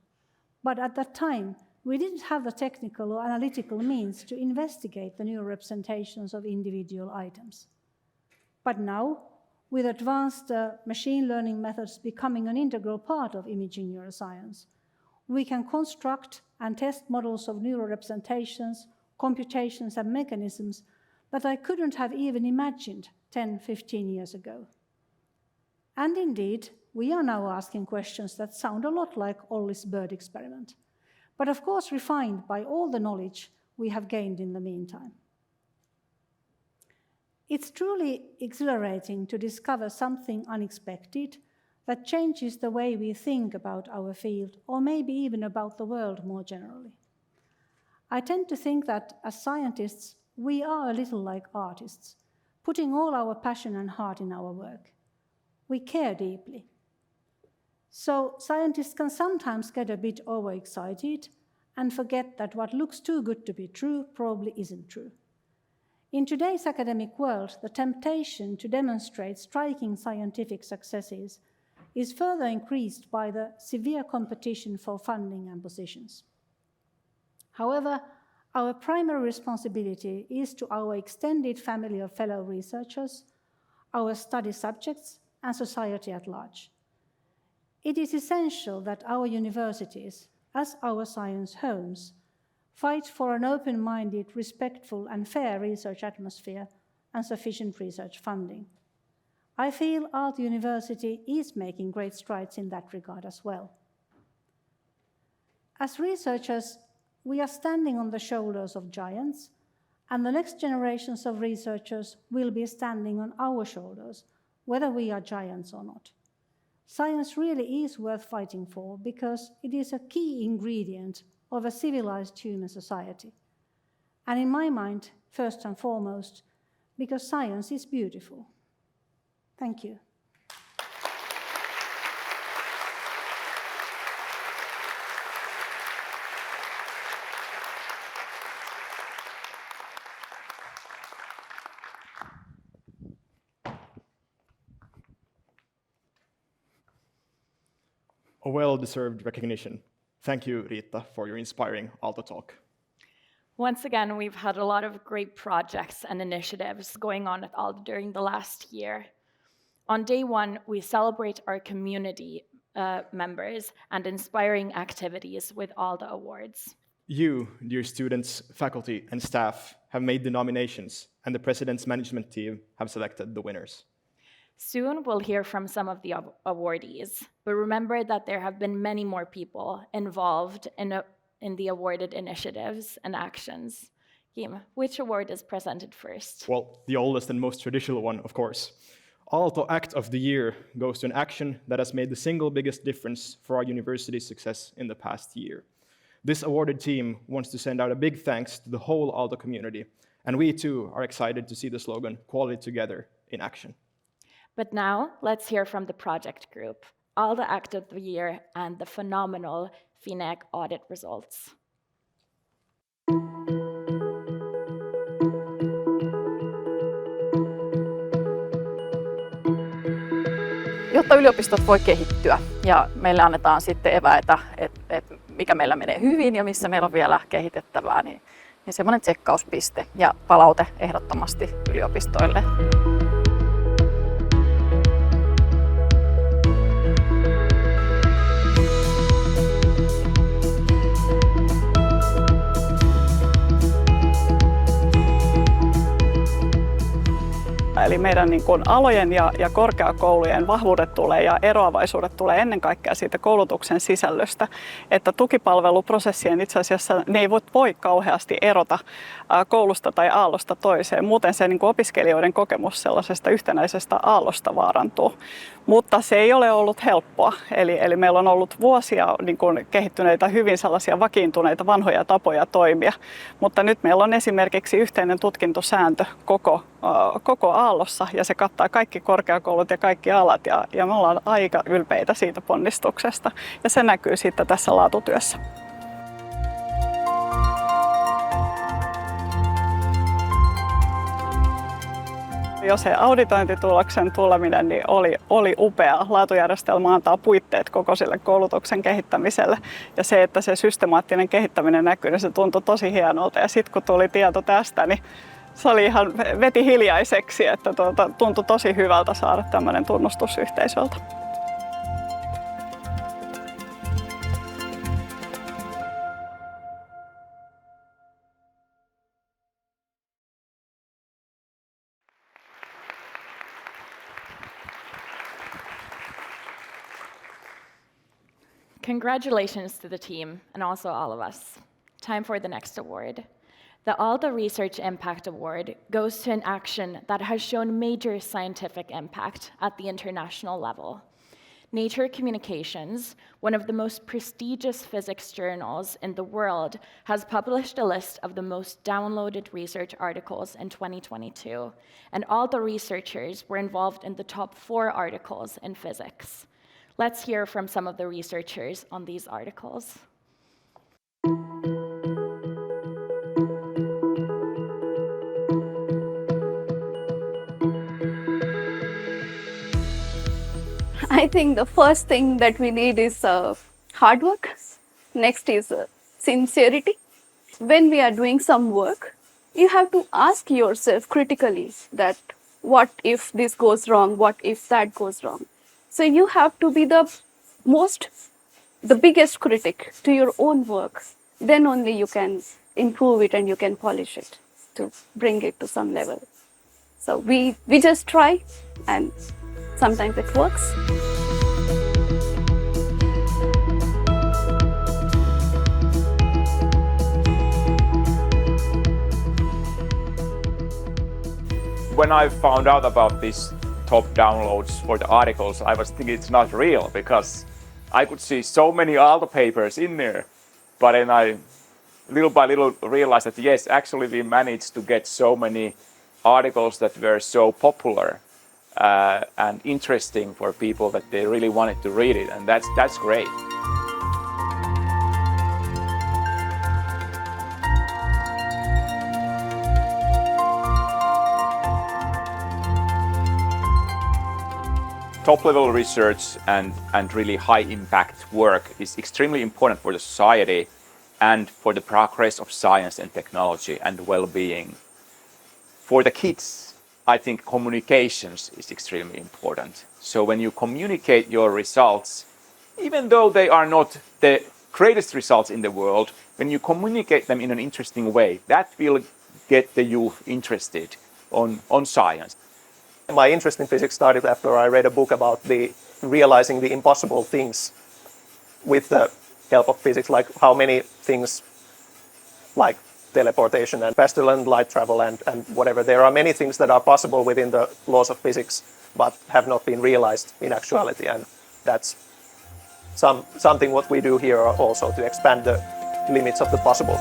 but at that time, we didn't have the technical or analytical means to investigate the neurorepresentations of individual items. But now, with advanced machine learning methods becoming an integral part of imaging neuroscience, we can construct and test models of neurorepresentations, computations, and mechanisms that I couldn't have even imagined 10, 15 years ago. And indeed, we are now asking questions that sound a lot like Olli's bird experiment, but of course refined by all the knowledge we have gained in the meantime. It's truly exhilarating to discover something unexpected that changes the way we think about our field, or maybe even about the world more generally. I tend to think that as scientists, we are a little like artists, putting all our passion and heart in our work. We care deeply. So scientists can sometimes get a bit overexcited and forget that what looks too good to be true probably isn't true. In today's academic world, the temptation to demonstrate striking scientific successes is further increased by the severe competition for funding and positions. However, our primary responsibility is to our extended family of fellow researchers, our study subjects, and society at large. It is essential that our universities, as our science homes, fight for an open-minded, respectful, and fair research atmosphere and sufficient research funding. I feel Aalto University is making great strides in that regard as well. As researchers, we are standing on the shoulders of giants, and the next generations of researchers will be standing on our shoulders, whether we are giants or not. Science really is worth fighting for because it is a key ingredient of a civilized human society. And in my mind, first and foremost, because science is beautiful. Thank you. A well-deserved recognition. Thank you, Riitta, for your inspiring Aalto talk. Once again, we've had a lot of great projects and initiatives going on at Aalto during the last year. On day one, we celebrate our community members and inspiring activities with Aalto Awards. You, dear students, faculty, and staff, have made the nominations, and the President's management team have selected the winners. Soon we'll hear from some of the awardees, but remember that there have been many more people involved in the awarded initiatives and actions. Kim, which award is presented first? Well, the oldest and most traditional one, of course. Aalto Act of the Year goes to an action that has made the single biggest difference for our university's success in the past year. This awarded team wants to send out a big thanks to the whole Aalto community, and we too are excited to see the slogan "Quality Together" in action. But now, let's hear from the project group, Aalto Act of the Year, and the phenomenal FINEC audit results. Jotta yliopistot voi kehittyä ja meille annetaan sitten eväitä, että mikä meillä menee hyvin ja missä meillä on vielä kehitettävää, niin semmoinen tsekkauspiste ja palaute ehdottomasti yliopistoille. Eli meidän alojen ja korkeakoulujen vahvuudet tulee ja eroavaisuudet tulee ennen kaikkea siitä koulutuksen sisällöstä, että tukipalveluprosessien itse asiassa ne ei voi kauheasti erota koulusta tai aallosta toiseen. Muuten se opiskelijoiden kokemus sellaisesta yhtenäisestä aallosta vaarantuu. Mutta se ei ole ollut helppoa. Eli meillä on ollut vuosia kehittyneitä hyvin sellaisia vakiintuneita vanhoja tapoja toimia. Mutta nyt meillä on esimerkiksi yhteinen tutkintosääntö koko aallossa ja se kattaa kaikki korkeakoulut ja kaikki alat ja me ollaan aika ylpeitä siitä ponnistuksesta ja se näkyy sitten tässä laatutyössä. Jo se auditointituloksen tuleminen niin oli upea. Laatujärjestelmä antaa puitteet koko sille koulutuksen kehittämiselle. Ja se, että se systemaattinen kehittäminen näkyy, niin se tuntui tosi hienolta. Ja sitten kun tuli tieto tästä, niin se oli veti hiljaiseksi, että tuntui tosi hyvältä saada tämmöinen tunnustus yhteisöltä. Congratulations to the team and also all of us. Time for the next award. The Aalto Research Impact Award goes to an action that has shown major scientific impact at the international level. Nature Communications, one of the most prestigious physics journals in the world, has published a list of the most downloaded research articles in 2022, and all the researchers were involved in the top 4 articles in physics. Let's hear from some of the researchers on these articles. I think the first thing that we need is hard work. Next is sincerity. When we are doing some work, you have to ask yourself critically that what if this goes wrong, what if that goes wrong. So you have to be the biggest critic to your own work. Then only you can improve it and you can polish it to bring it to some level. So we just try, and sometimes it works. When I found out about these top downloads for the articles, I was thinking it's not real because I could see so many Aalto papers in there. But then I little by little realized that yes, actually we managed to get so many articles that were so popular and interesting for people that they really wanted to read it, and that's great. Top-level research and really high-impact work is extremely important for the society and for the progress of science and technology and well-being. For the kids, I think communications is extremely important. So when you communicate your results, even though they are not the greatest results in the world, when you communicate them in an interesting way, that will get the youth interested on science. My interest in physics started after I read a book about realizing the impossible things with the help of physics, like how many things like teleportation and faster than light travel and whatever. There are many things that are possible within the laws of physics but have not been realized in actuality, and that's something what we do here also, to expand the limits of the possible.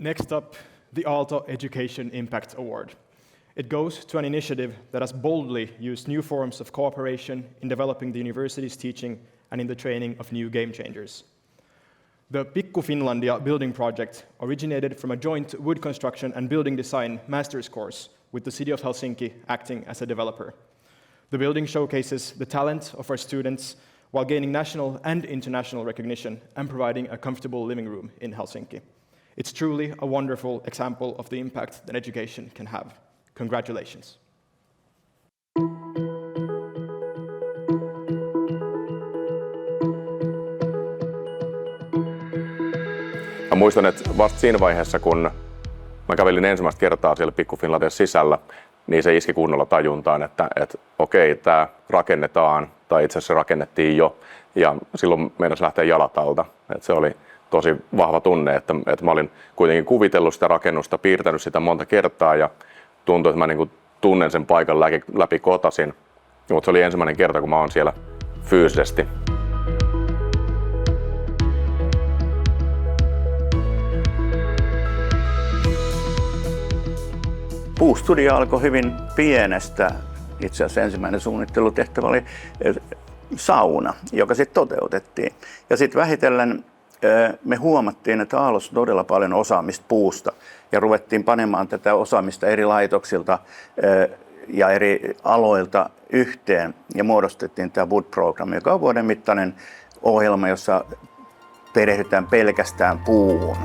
Next up, the Aalto Education Impact Award. It goes to an initiative that has boldly used new forms of cooperation in developing the university's teaching and in the training of new game changers. The Pikku Finlandia building project originated from a joint wood construction and building design master's course with the City of Helsinki acting as a developer. The building showcases the talent of our students while gaining national and international recognition and providing a comfortable living room in Helsinki. It's truly a wonderful example of the impact that education can have. Congratulations. Mä muistan, että vasta siinä vaiheessa, kun mä kävelin ensimmäistä kertaa siellä Pikku Finlandian sisällä, niin se iski kunnolla tajuntaan, että okei, tämä rakennetaan, tai itse asiassa rakennettiin jo, ja silloin meinasi lähteä jalat alta. Että se oli tosi vahva tunne, että mä olin kuitenkin kuvitellut sitä rakennusta, piirtänyt sitä monta kertaa, ja tuntui, että mä niin kuin tunnen sen paikan läpi kotasin. Mutta se oli ensimmäinen kerta, kun mä oon siellä fyysisesti. Puustudio alkoi hyvin pienestä. Itse asiassa ensimmäinen suunnittelutehtävä oli sauna, joka sitten toteutettiin. Ja sitten vähitellen me huomattiin, että Aallossa on todella paljon osaamista puusta. Ja ruvettiin panemaan tätä osaamista eri laitoksilta ja eri aloilta yhteen. Ja muodostettiin tämä Wood Program, joka on vuoden mittainen ohjelma, jossa perehdytään pelkästään puuhun.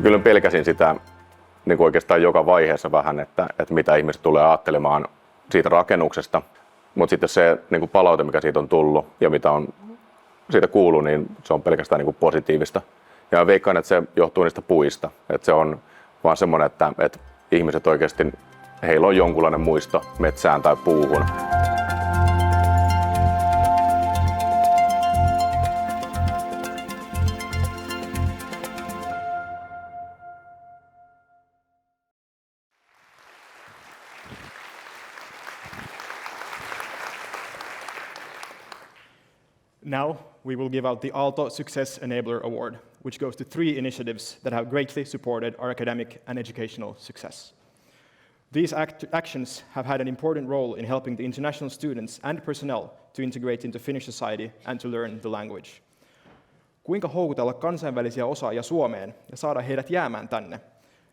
Kyllä pelkäsin sitä niin kuin oikeastaan joka vaiheessa vähän, että mitä ihmiset tulee ajattelemaan siitä rakennuksesta. Mutta sitten se niin kuin palaute, mikä siitä on tullut ja mitä on siitä kuullut, niin se on pelkästään niin kuin positiivista. Ja veikkaan, että se johtuu niistä puista. Että se on vaan semmoinen, että ihmiset oikeasti, heillä on jonkunlainen muisto metsään tai puuhun. Now we will give out the Aalto Success Enabler Award, which goes to 3 initiatives that have greatly supported our academic and educational success. These actions have had an important role in helping the international students and personnel to integrate into Finnish society and to learn the language. Kuinka houkutella kansainvälisiä osaajia Suomeen ja saada heidät jäämään tänne?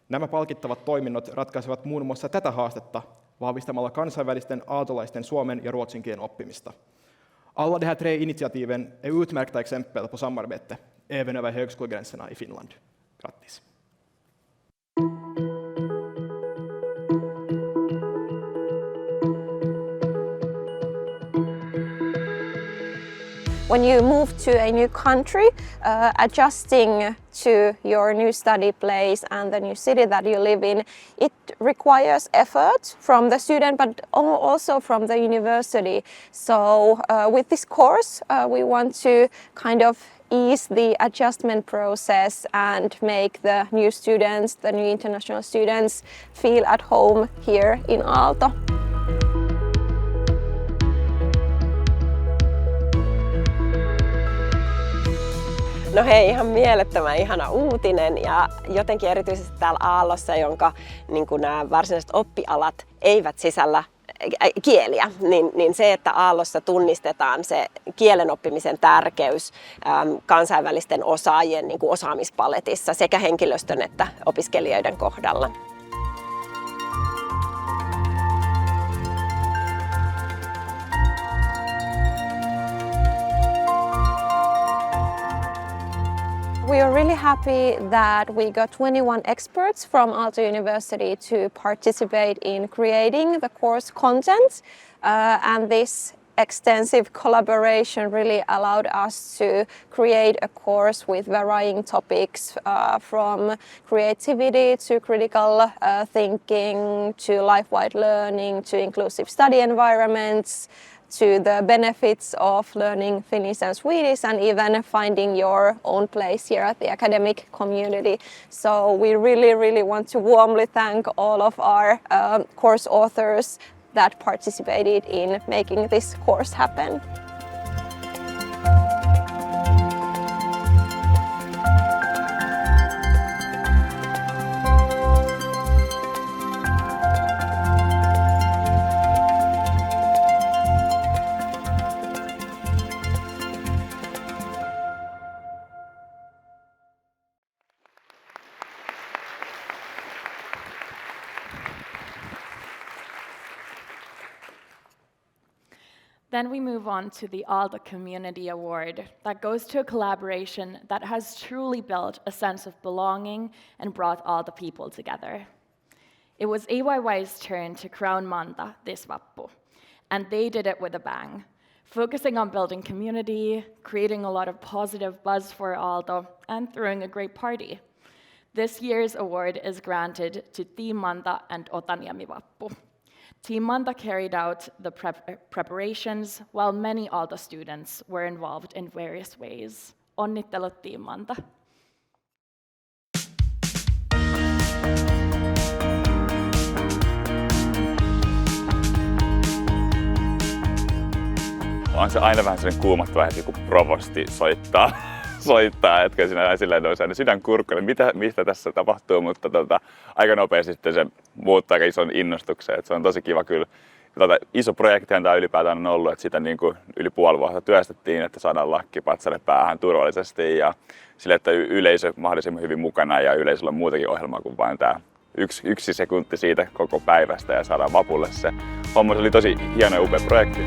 Nämä palkittavat toiminnot ratkaisevat muun muassa tätä haastetta vahvistamalla kansainvälisten aaltolaisten suomen ja ruotsin kielen oppimista. Alla de här 3 initiativen är utmärkta exempel på samarbete, även över högskolegränserna i Finland. Grattis! When you move to a new country, adjusting to your new study place and the new city that you live in, it requires effort from the student but also from the university. So with this course, we want to kind of ease the adjustment process and make the new students, the new international students, feel at home here in Aalto. No hei, ihan mielettömän ihana uutinen ja jotenkin erityisesti täällä Aallossa, jonka niin kuin nämä varsinaiset oppialat eivät sisällä kieliä, niin se, että Aallossa tunnistetaan se kielen oppimisen tärkeys kansainvälisten osaajien niin kuin osaamispaletissa sekä henkilöstön että opiskelijoiden kohdalla. We are really happy that we got 21 experts from Aalto University to participate in creating the course content, and this extensive collaboration really allowed us to create a course with varying topics from creativity to critical thinking to life-wide learning to inclusive study environments, to the benefits of learning Finnish and Swedish and even finding your own place here at the academic community. So we really want to warmly thank all of our course authors that participated in making this course happen. Then we move on to the Aalto Community Award that goes to a collaboration that has truly built a sense of belonging and brought all the people together. It was AYY's turn to crown Manta this Vappu, and they did it with a bang, focusing on building community, creating a lot of positive buzz for Aalto, and throwing a great party. This year's award is granted to Team Manta and Otaniemi Vappu. Team Manta carried out the preparations, while many Aalto students were involved in various ways. Onnittelut Team Manta. On se aina vähän sellainen kuumottava hetki, kun provosti soittaa, että siinä silleen nousee aina sydän kurkkuun, mistä tässä tapahtuu, mutta aika nopeasti sitten se muuttaa aika ison innostuksen. Että se on tosi kiva kyllä. Iso projektihan tämä ylipäätään on ollut, että sitä niin kuin yli puoli vuotta työstettiin, että saadaan lakki patsalle päähän turvallisesti ja sille, että yleisö mahdollisimman hyvin mukana ja yleisöllä on muutakin ohjelmaa kuin vain tämä yksi sekunti siitä koko päivästä ja saadaan vapulle se homma. Se oli tosi hieno ja upea projekti.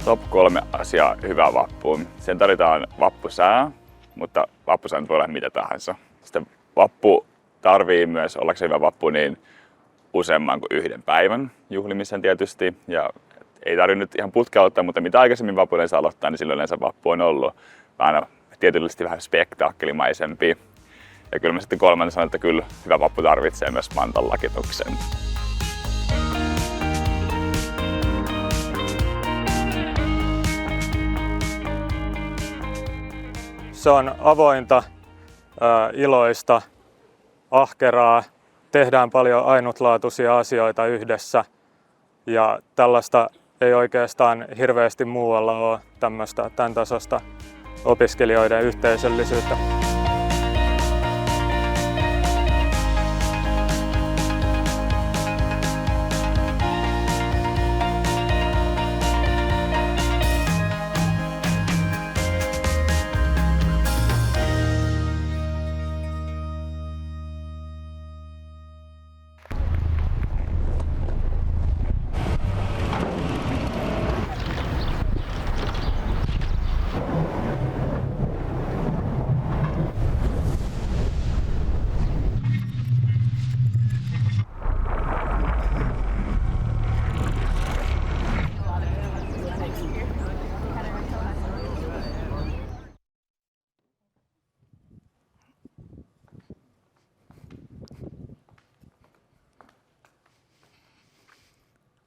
Top 3 asiaa hyvää vappuun. Sen tarvitaan vappusää, mutta vappusää voi olla mitä tahansa. Sitten vappu tarvii myös, ollakseen hyvä vappu, niin useamman kuin yhden päivän juhlimisen tietysti. Ja ei tarvitse nyt ihan putkea aloittaa, mutta mitä aikaisemmin vappu yleensä aloittaa, niin silloin yleensä vappu on ollut tietysti vähän spektaakkelisempi. Ja kyllä mä sitten kolmantena sanon, että kyllä hyvä vappu tarvitsee myös mantanlakituksen. Se on avointa, iloista, ahkeraa, tehdään paljon ainutlaatuisia asioita yhdessä ja tällaista ei oikeastaan hirveästi muualla ole tämän tasosta opiskelijoiden yhteisöllisyyttä.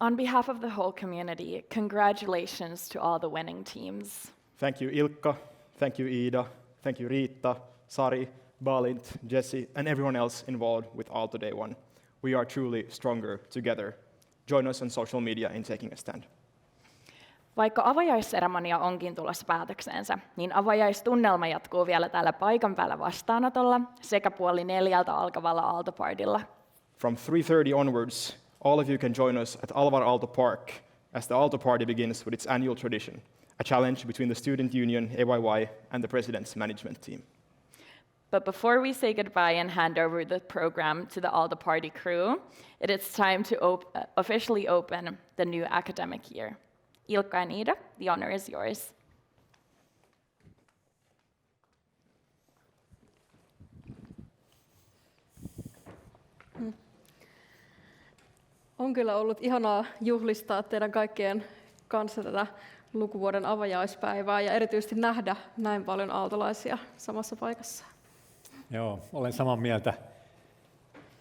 On behalf of the whole community, congratulations to all the winning teams. Thank you, Ilkka. Thank you, Ida. Thank you, Riitta, Sari, Balint, Jesse, and everyone else involved with Aalto Day 1. We are truly stronger together. Join us on social media in taking a stand. Vaikka avajaisseremonia onkin tulossa päätökseensä, niin avajaistunnelma jatkuu vielä täällä paikan päällä vastaanotolla sekä 3:30 alkavalla Aalto Partylla. From 3:30 onwards, all of you can join us at Alvar Aalto Park as the Aalto Party begins with its annual tradition, a challenge between the student union, AYY, and the president's management team. But before we say goodbye and hand over the program to the Aalto Party crew, it is time to officially open the new academic year. Ilkka and Ida, the honor is yours. On kyllä ollut ihanaa juhlistaa teidän kaikkien kanssa tätä lukuvuoden avajaispäivää ja erityisesti nähdä näin paljon aaltolaisia samassa paikassa. Joo, olen samaa mieltä.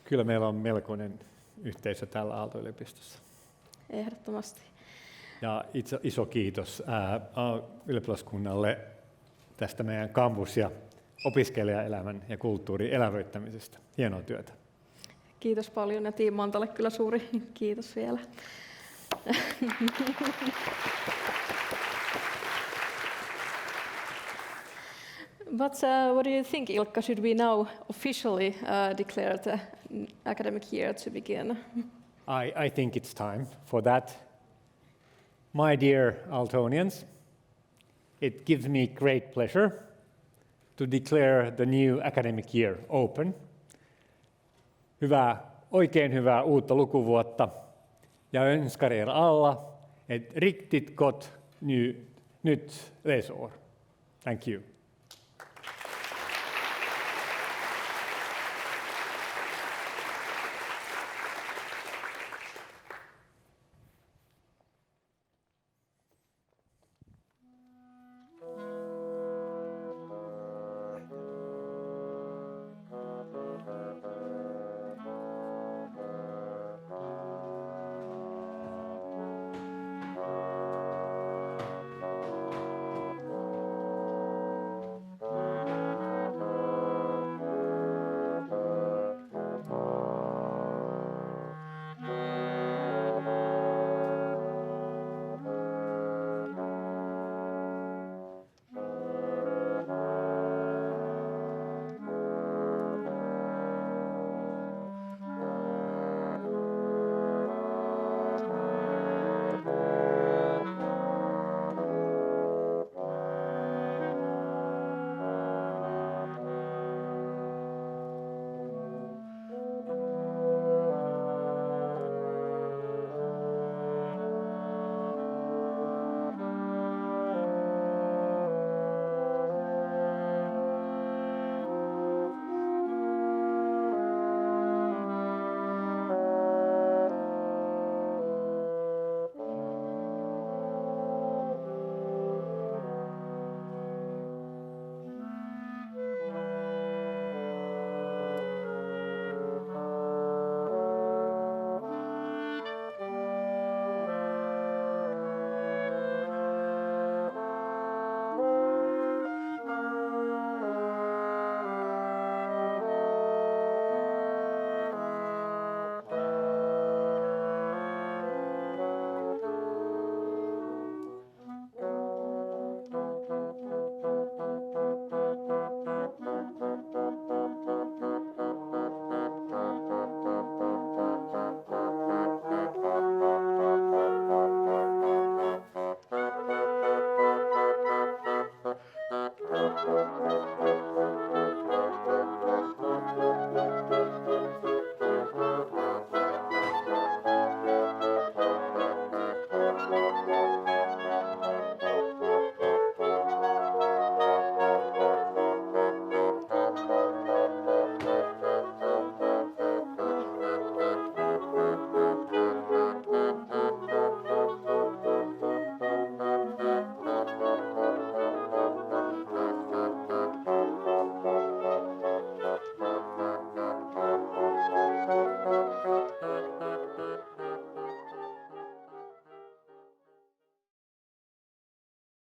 Kyllä meillä on melkoinen yhteisö täällä Aalto-yliopistossa. Ehdottomasti. Ja iso kiitos ylioppilaskunnalle tästä meidän kampus- ja opiskelijaelämän ja kulttuurin elävöittämisestä. Hienoa työtä. Kiitos paljon ja Team Mantalle kyllä suuri kiitos vielä. But what do you think, Ilkka? Should we now officially declare the academic year to begin? I think it's time for that. My dear Aaltonians, it gives me great pleasure to declare the new academic year open. Oikein hyvää uutta lukuvuotta ja önskar er alla ett riktigt gott nytt läsår. Thank you.